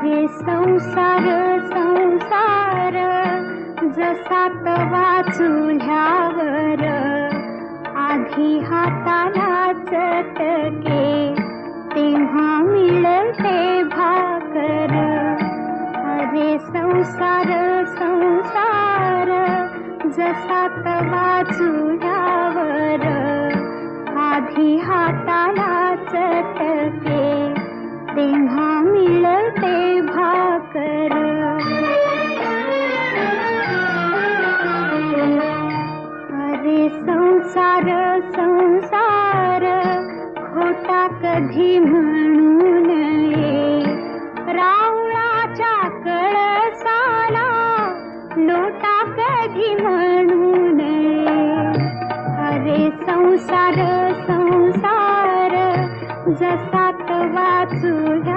अरे संसार संसार जसा तवा चुल्यावर आधी हाताला चटके तेव्हा मिळते भाकर. अरे संसार संसार जसा तवा चुल्यावर आधी हाताला चटके तेव्हा मिळते भाकर. अरे संसार संसार खोटा कधी म्हणू नये, रावणाच्या कळसाला लोटा कधी म्हणू नये. अरे संसार संसार जसा तवा चुल्या